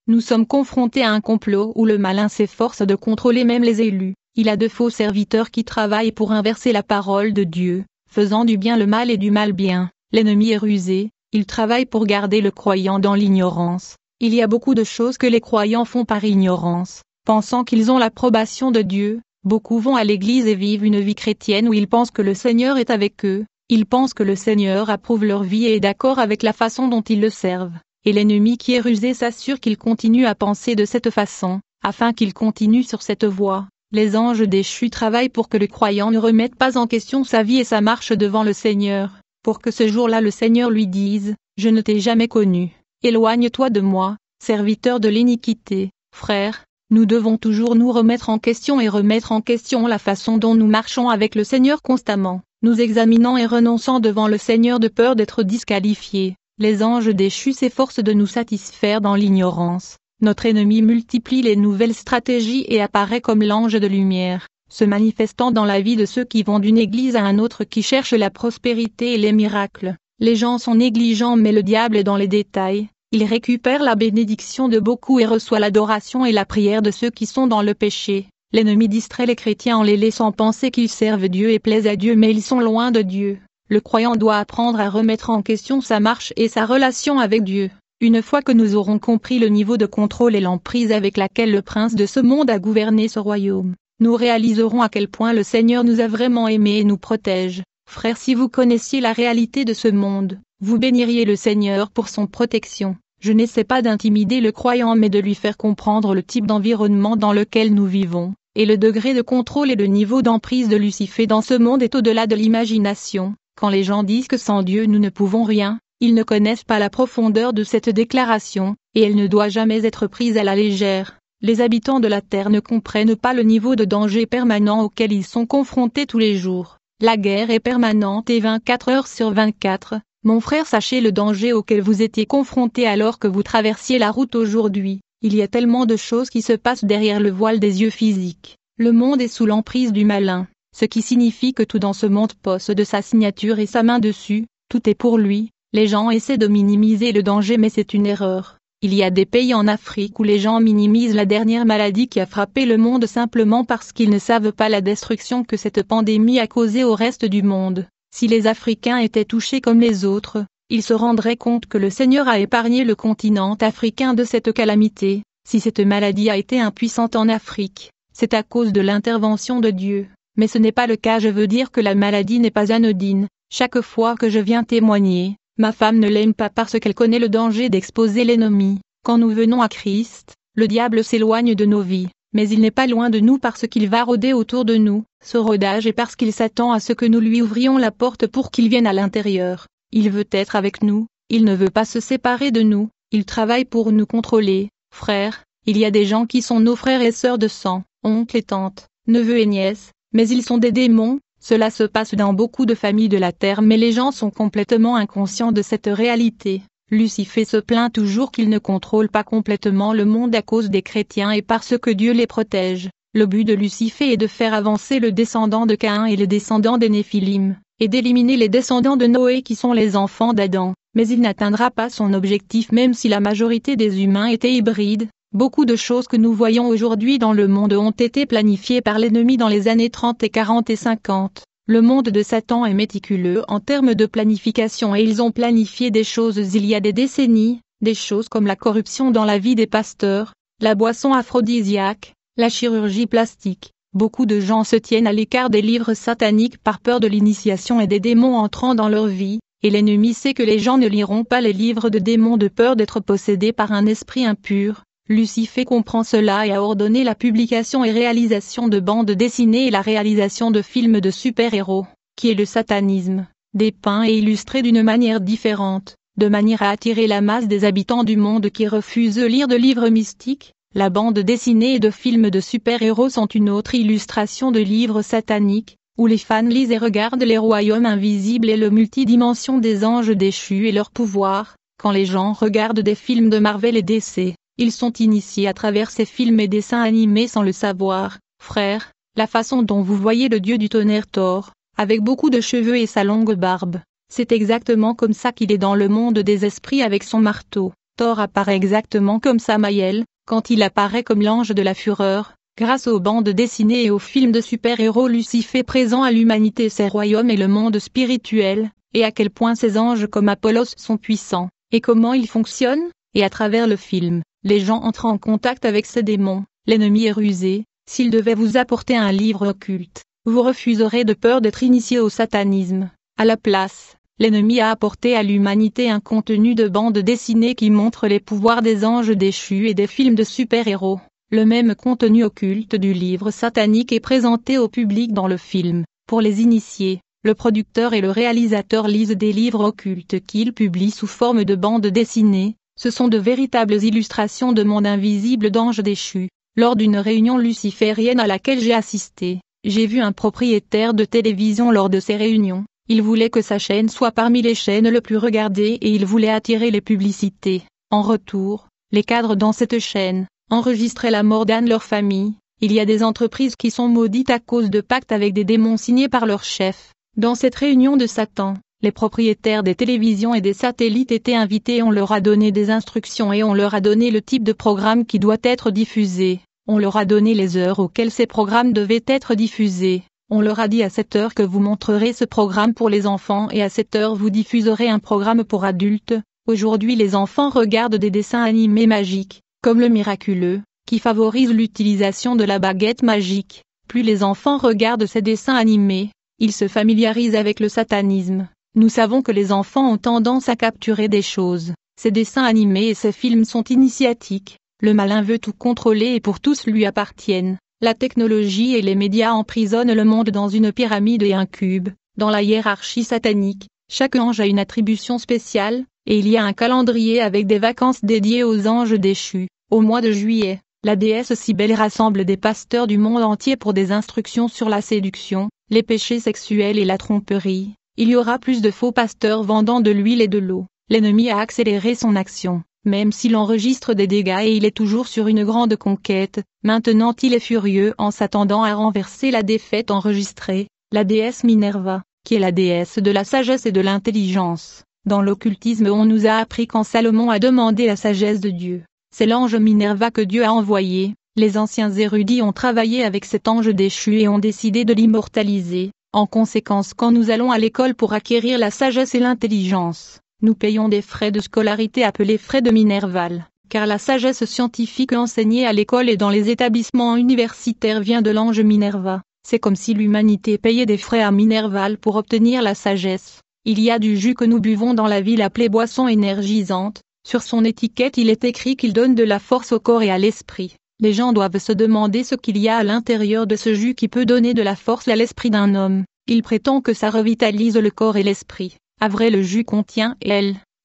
Nous sommes confrontés à un complot où le malin s'efforce de contrôler même les élus. Il a de faux serviteurs qui travaillent pour inverser la parole de Dieu, faisant du bien le mal et du mal bien. L'ennemi est rusé, il travaille pour garder le croyant dans l'ignorance. Il y a beaucoup de choses que les croyants font par ignorance, pensant qu'ils ont l'approbation de Dieu. Beaucoup vont à l'église et vivent une vie chrétienne où ils pensent que le Seigneur est avec eux, ils pensent que le Seigneur approuve leur vie et est d'accord avec la façon dont ils le servent. Et l'ennemi qui est rusé s'assure qu'il continue à penser de cette façon, afin qu'il continue sur cette voie. Les anges déchus travaillent pour que le croyant ne remette pas en question sa vie et sa marche devant le Seigneur, pour que ce jour-là le Seigneur lui dise « Je ne t'ai jamais connu, éloigne-toi de moi, serviteur de l'iniquité ». Frères, nous devons toujours nous remettre en question et remettre en question la façon dont nous marchons avec le Seigneur constamment, nous examinant et renonçant devant le Seigneur de peur d'être disqualifiés. Les anges déchus s'efforcent de nous satisfaire dans l'ignorance. Notre ennemi multiplie les nouvelles stratégies et apparaît comme l'ange de lumière, se manifestant dans la vie de ceux qui vont d'une église à un autre qui cherchent la prospérité et les miracles. Les gens sont négligents mais le diable est dans les détails. Il récupère la bénédiction de beaucoup et reçoit l'adoration et la prière de ceux qui sont dans le péché. L'ennemi distrait les chrétiens en les laissant penser qu'ils servent Dieu et plaisent à Dieu mais ils sont loin de Dieu. Le croyant doit apprendre à remettre en question sa marche et sa relation avec Dieu. Une fois que nous aurons compris le niveau de contrôle et l'emprise avec laquelle le prince de ce monde a gouverné ce royaume, nous réaliserons à quel point le Seigneur nous a vraiment aimés et nous protège. Frères, si vous connaissiez la réalité de ce monde, vous béniriez le Seigneur pour son protection. Je n'essaie pas d'intimider le croyant mais de lui faire comprendre le type d'environnement dans lequel nous vivons, et le degré de contrôle et le niveau d'emprise de Lucifer dans ce monde est au-delà de l'imagination. Quand les gens disent que sans Dieu nous ne pouvons rien, ils ne connaissent pas la profondeur de cette déclaration, et elle ne doit jamais être prise à la légère. Les habitants de la terre ne comprennent pas le niveau de danger permanent auquel ils sont confrontés tous les jours. La guerre est permanente et 24 heures sur 24. Mon frère, sachez le danger auquel vous étiez confronté alors que vous traversiez la route aujourd'hui. Il y a tellement de choses qui se passent derrière le voile des yeux physiques. Le monde est sous l'emprise du malin. Ce qui signifie que tout dans ce monde possède sa signature et sa main dessus, tout est pour lui. Les gens essaient de minimiser le danger mais c'est une erreur. Il y a des pays en Afrique où les gens minimisent la dernière maladie qui a frappé le monde simplement parce qu'ils ne savent pas la destruction que cette pandémie a causée au reste du monde. Si les Africains étaient touchés comme les autres, ils se rendraient compte que le Seigneur a épargné le continent africain de cette calamité. Si cette maladie a été impuissante en Afrique, c'est à cause de l'intervention de Dieu. Mais ce n'est pas le cas, je veux dire que la maladie n'est pas anodine. Chaque fois que je viens témoigner, ma femme ne l'aime pas parce qu'elle connaît le danger d'exposer l'ennemi. Quand nous venons à Christ, le diable s'éloigne de nos vies, mais il n'est pas loin de nous parce qu'il va rôder autour de nous. Ce rôdage est parce qu'il s'attend à ce que nous lui ouvrions la porte pour qu'il vienne à l'intérieur. Il veut être avec nous, il ne veut pas se séparer de nous, il travaille pour nous contrôler. Frères, il y a des gens qui sont nos frères et sœurs de sang, oncles et tantes, neveux et nièces, mais ils sont des démons. Cela se passe dans beaucoup de familles de la terre mais les gens sont complètement inconscients de cette réalité. Lucifer se plaint toujours qu'il ne contrôle pas complètement le monde à cause des chrétiens et parce que Dieu les protège. Le but de Lucifer est de faire avancer le descendant de Caïn et le descendant des Néphilim, et d'éliminer les descendants de Noé qui sont les enfants d'Adam. Mais il n'atteindra pas son objectif même si la majorité des humains étaient hybrides. Beaucoup de choses que nous voyons aujourd'hui dans le monde ont été planifiées par l'ennemi dans les années 30 et 40 et 50. Le monde de Satan est méticuleux en termes de planification et ils ont planifié des choses il y a des décennies, des choses comme la corruption dans la vie des pasteurs, la boisson aphrodisiaque, la chirurgie plastique. Beaucoup de gens se tiennent à l'écart des livres sataniques par peur de l'initiation et des démons entrant dans leur vie, et l'ennemi sait que les gens ne liront pas les livres de démons de peur d'être possédés par un esprit impur. Lucifer comprend cela et a ordonné la publication et réalisation de bandes dessinées et la réalisation de films de super-héros, qui est le satanisme, dépeint et illustré d'une manière différente, de manière à attirer la masse des habitants du monde qui refusent de lire de livres mystiques. La bande dessinée et de films de super-héros sont une autre illustration de livres sataniques, où les fans lisent et regardent les royaumes invisibles et le multidimension des anges déchus et leur pouvoir. Quand les gens regardent des films de Marvel et DC, ils sont initiés à travers ces films et dessins animés sans le savoir. Frères, la façon dont vous voyez le dieu du tonnerre Thor, avec beaucoup de cheveux et sa longue barbe, c'est exactement comme ça qu'il est dans le monde des esprits avec son marteau. Thor apparaît exactement comme Samael, quand il apparaît comme l'ange de la fureur. Grâce aux bandes dessinées et aux films de super-héros, Lucifer présent à l'humanité ses royaumes et le monde spirituel, et à quel point ces anges comme Apollos sont puissants, et comment ils fonctionnent, et à travers le film, les gens entrent en contact avec ces démons. L'ennemi est rusé. S'il devait vous apporter un livre occulte, vous refuserez de peur d'être initié au satanisme. À la place, l'ennemi a apporté à l'humanité un contenu de bande dessinée qui montre les pouvoirs des anges déchus et des films de super-héros. Le même contenu occulte du livre satanique est présenté au public dans le film. Pour les initiés, le producteur et le réalisateur lisent des livres occultes qu'ils publient sous forme de bande dessinée. Ce sont de véritables illustrations de mondes invisibles d'anges déchus. Lors d'une réunion luciférienne à laquelle j'ai assisté, j'ai vu un propriétaire de télévision lors de ces réunions. Il voulait que sa chaîne soit parmi les chaînes les plus regardées et il voulait attirer les publicités. En retour, les cadres dans cette chaîne enregistraient la mort d'un de leur famille. Il y a des entreprises qui sont maudites à cause de pactes avec des démons signés par leur chef. Dans cette réunion de Satan, les propriétaires des télévisions et des satellites étaient invités, on leur a donné des instructions et on leur a donné le type de programme qui doit être diffusé. On leur a donné les heures auxquelles ces programmes devaient être diffusés. On leur a dit à cette heure que vous montrerez ce programme pour les enfants et à cette heure vous diffuserez un programme pour adultes. Aujourd'hui les enfants regardent des dessins animés magiques, comme le miraculeux, qui favorise l'utilisation de la baguette magique. Plus les enfants regardent ces dessins animés, ils se familiarisent avec le satanisme. Nous savons que les enfants ont tendance à capturer des choses. Ces dessins animés et ces films sont initiatiques. Le malin veut tout contrôler et pour tous lui appartiennent. La technologie et les médias emprisonnent le monde dans une pyramide et un cube. Dans la hiérarchie satanique, chaque ange a une attribution spéciale, et il y a un calendrier avec des vacances dédiées aux anges déchus. Au mois de juillet, la déesse Cybèle rassemble des pasteurs du monde entier pour des instructions sur la séduction, les péchés sexuels et la tromperie. Il y aura plus de faux pasteurs vendant de l'huile et de l'eau. L'ennemi a accéléré son action, même s'il enregistre des dégâts et il est toujours sur une grande conquête. Maintenant il est furieux en s'attendant à renverser la défaite enregistrée. La déesse Minerva, qui est la déesse de la sagesse et de l'intelligence. Dans l'occultisme on nous a appris quand Salomon a demandé la sagesse de Dieu. C'est l'ange Minerva que Dieu a envoyé. Les anciens érudits ont travaillé avec cet ange déchu et ont décidé de l'immortaliser. En conséquence, quand nous allons à l'école pour acquérir la sagesse et l'intelligence, nous payons des frais de scolarité appelés frais de Minerval, car la sagesse scientifique enseignée à l'école et dans les établissements universitaires vient de l'ange Minerva. C'est comme si l'humanité payait des frais à Minerval pour obtenir la sagesse. Il y a du jus que nous buvons dans la ville appelé boisson énergisante. Sur son étiquette il est écrit qu'il donne de la force au corps et à l'esprit. Les gens doivent se demander ce qu'il y a à l'intérieur de ce jus qui peut donner de la force à l'esprit d'un homme. Il prétend que ça revitalise le corps et l'esprit. À vrai le jus contient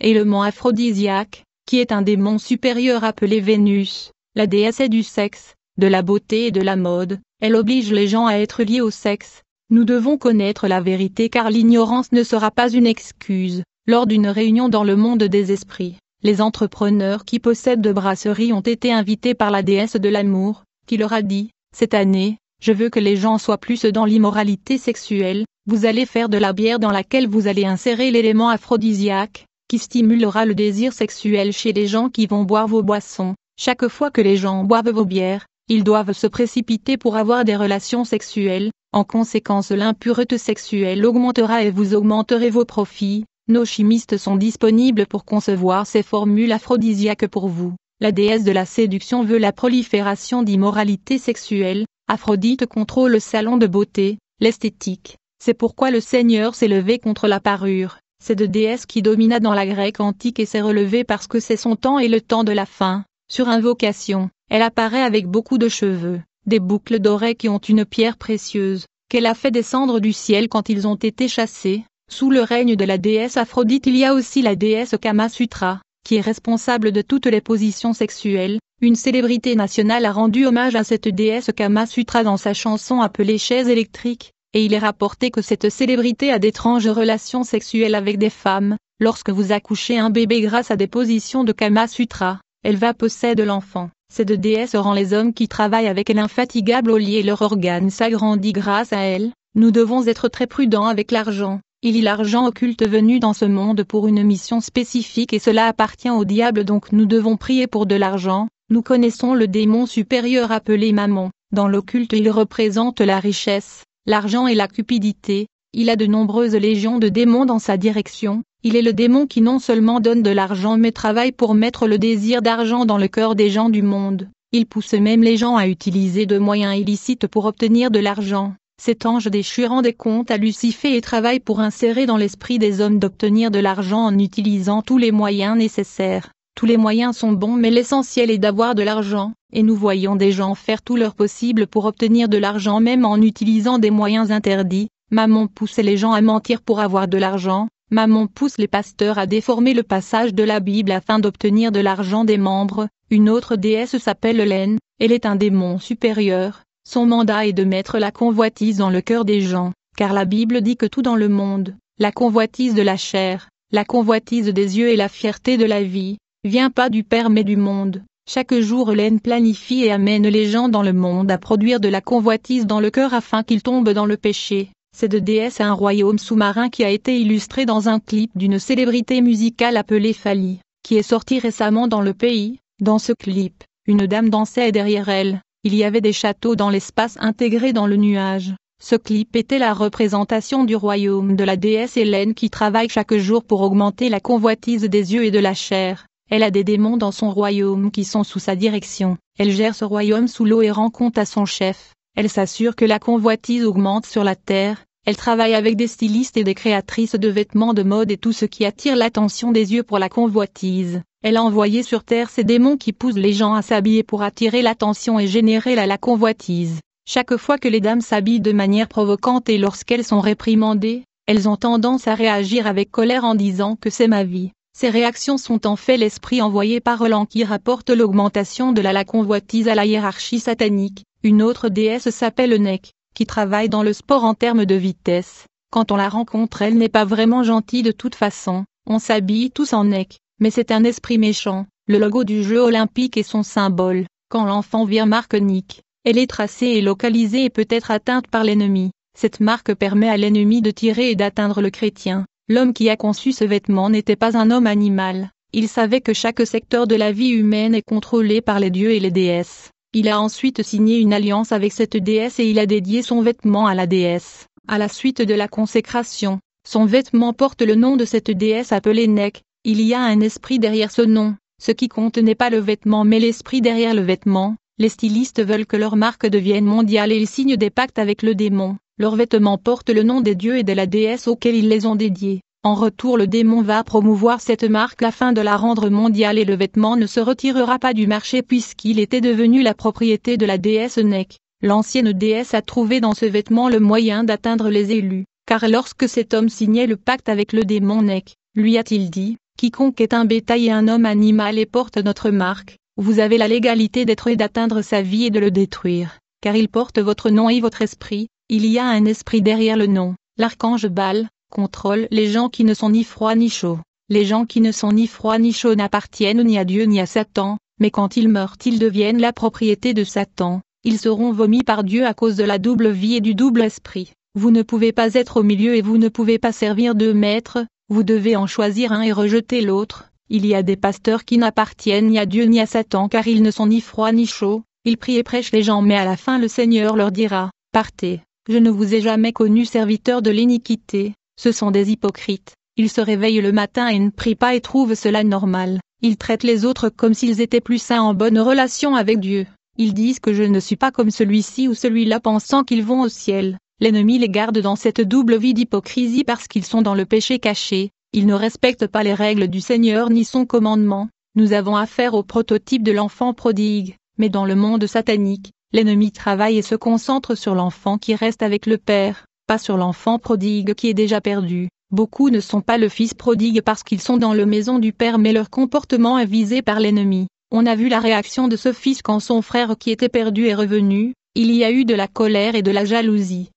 élément aphrodisiaque, qui est un démon supérieur appelé Vénus. La déesse est du sexe, de la beauté et de la mode. Elle oblige les gens à être liés au sexe. Nous devons connaître la vérité car l'ignorance ne sera pas une excuse. Lors d'une réunion dans le monde des esprits, les entrepreneurs qui possèdent de brasseries ont été invités par la déesse de l'amour, qui leur a dit, cette année, je veux que les gens soient plus dans l'immoralité sexuelle, vous allez faire de la bière dans laquelle vous allez insérer l'élément aphrodisiaque, qui stimulera le désir sexuel chez les gens qui vont boire vos boissons. Chaque fois que les gens boivent vos bières, ils doivent se précipiter pour avoir des relations sexuelles, en conséquence l'impureté sexuelle augmentera et vous augmenterez vos profits. Nos chimistes sont disponibles pour concevoir ces formules aphrodisiaques pour vous. La déesse de la séduction veut la prolifération d'immoralité sexuelle. Aphrodite contrôle le salon de beauté, l'esthétique. C'est pourquoi le Seigneur s'est levé contre la parure. Cette déesse qui domina dans la Grèce antique et s'est relevée parce que c'est son temps et le temps de la fin. Sur invocation, elle apparaît avec beaucoup de cheveux, des boucles d'oreilles qui ont une pierre précieuse, qu'elle a fait descendre du ciel quand ils ont été chassés. Sous le règne de la déesse Aphrodite il y a aussi la déesse Kama Sutra, qui est responsable de toutes les positions sexuelles. Une célébrité nationale a rendu hommage à cette déesse Kama Sutra dans sa chanson appelée Chaise électrique, et il est rapporté que cette célébrité a d'étranges relations sexuelles avec des femmes. Lorsque vous accouchez un bébé grâce à des positions de Kama Sutra, elle va posséder l'enfant. Cette déesse rend les hommes qui travaillent avec elle infatigables au lit et leur organe s'agrandit grâce à elle. Nous devons être très prudents avec l'argent. Il y a l'argent occulte venu dans ce monde pour une mission spécifique et cela appartient au diable donc nous devons prier pour de l'argent. Nous connaissons le démon supérieur appelé Mammon. Dans l'occulte il représente la richesse, l'argent et la cupidité. Il a de nombreuses légions de démons dans sa direction. Il est le démon qui non seulement donne de l'argent mais travaille pour mettre le désir d'argent dans le cœur des gens du monde. Il pousse même les gens à utiliser de moyens illicites pour obtenir de l'argent. Cet ange déchu rend des comptes à Lucifer et travaille pour insérer dans l'esprit des hommes d'obtenir de l'argent en utilisant tous les moyens nécessaires. Tous les moyens sont bons mais l'essentiel est d'avoir de l'argent, et nous voyons des gens faire tout leur possible pour obtenir de l'argent même en utilisant des moyens interdits. Mammon pousse les gens à mentir pour avoir de l'argent. Mammon pousse les pasteurs à déformer le passage de la Bible afin d'obtenir de l'argent des membres. Une autre déesse s'appelle Hélène, elle est un démon supérieur. Son mandat est de mettre la convoitise dans le cœur des gens, car la Bible dit que tout dans le monde, la convoitise de la chair, la convoitise des yeux et la fierté de la vie, vient pas du Père mais du monde. Chaque jour Hélène planifie et amène les gens dans le monde à produire de la convoitise dans le cœur afin qu'ils tombent dans le péché. Cette déesse a un royaume sous-marin qui a été illustré dans un clip d'une célébrité musicale appelée Fali, qui est sorti récemment dans le pays. Dans ce clip, une dame dansait derrière elle. Il y avait des châteaux dans l'espace intégrés dans le nuage. Ce clip était la représentation du royaume de la déesse Hélène qui travaille chaque jour pour augmenter la convoitise des yeux et de la chair. Elle a des démons dans son royaume qui sont sous sa direction. Elle gère ce royaume sous l'eau et rend compte à son chef. Elle s'assure que la convoitise augmente sur la terre. Elle travaille avec des stylistes et des créatrices de vêtements de mode et tout ce qui attire l'attention des yeux pour la convoitise. Elle a envoyé sur terre ces démons qui poussent les gens à s'habiller pour attirer l'attention et générer la convoitise. Chaque fois que les dames s'habillent de manière provocante et lorsqu'elles sont réprimandées, elles ont tendance à réagir avec colère en disant que c'est ma vie. Ces réactions sont en fait l'esprit envoyé par Roland qui rapporte l'augmentation de la convoitise à la hiérarchie satanique. Une autre déesse s'appelle Nek, qui travaille dans le sport en termes de vitesse. Quand on la rencontre elle n'est pas vraiment gentille de toute façon, on s'habille tous en Nek, mais c'est un esprit méchant. Le logo du jeu olympique est son symbole. Quand l'enfant vire marque Nick, elle est tracée et localisée et peut être atteinte par l'ennemi. Cette marque permet à l'ennemi de tirer et d'atteindre le chrétien. L'homme qui a conçu ce vêtement n'était pas un homme animal. Il savait que chaque secteur de la vie humaine est contrôlé par les dieux et les déesses. Il a ensuite signé une alliance avec cette déesse et il a dédié son vêtement à la déesse. À la suite de la consécration, son vêtement porte le nom de cette déesse appelée Nek. Il y a un esprit derrière ce nom. Ce qui compte n'est pas le vêtement mais l'esprit derrière le vêtement. Les stylistes veulent que leur marque devienne mondiale et ils signent des pactes avec le démon. Leurs vêtements portent le nom des dieux et de la déesse auxquels ils les ont dédiés. En retour le démon va promouvoir cette marque afin de la rendre mondiale et le vêtement ne se retirera pas du marché puisqu'il était devenu la propriété de la déesse Nek. L'ancienne déesse a trouvé dans ce vêtement le moyen d'atteindre les élus, car lorsque cet homme signait le pacte avec le démon Nek, lui a-t-il dit, quiconque est un bétail et un homme animal et porte notre marque, vous avez la légalité d'être et d'atteindre sa vie et de le détruire, car il porte votre nom et votre esprit. Il y a un esprit derrière le nom. L'archange Baal contrôle les gens qui ne sont ni froids ni chauds. Les gens qui ne sont ni froids ni chauds n'appartiennent ni à Dieu ni à Satan, mais quand ils meurent ils deviennent la propriété de Satan. Ils seront vomis par Dieu à cause de la double vie et du double esprit. Vous ne pouvez pas être au milieu et vous ne pouvez pas servir deux maîtres, vous devez en choisir un et rejeter l'autre. Il y a des pasteurs qui n'appartiennent ni à Dieu ni à Satan car ils ne sont ni froids ni chauds. Ils prient et prêchent les gens mais à la fin le Seigneur leur dira, partez. Je ne vous ai jamais connu serviteur de l'iniquité, ce sont des hypocrites. Ils se réveillent le matin et ne prient pas et trouvent cela normal. Ils traitent les autres comme s'ils étaient plus saints en bonne relation avec Dieu. Ils disent que je ne suis pas comme celui-ci ou celui-là pensant qu'ils vont au ciel. L'ennemi les garde dans cette double vie d'hypocrisie parce qu'ils sont dans le péché caché. Ils ne respectent pas les règles du Seigneur ni son commandement. Nous avons affaire au prototype de l'enfant prodigue, mais dans le monde satanique, l'ennemi travaille et se concentre sur l'enfant qui reste avec le Père, pas sur l'enfant prodigue qui est déjà perdu. Beaucoup ne sont pas le fils prodigue parce qu'ils sont dans la maison du Père mais leur comportement est visé par l'ennemi. On a vu la réaction de ce fils quand son frère qui était perdu est revenu, il y a eu de la colère et de la jalousie.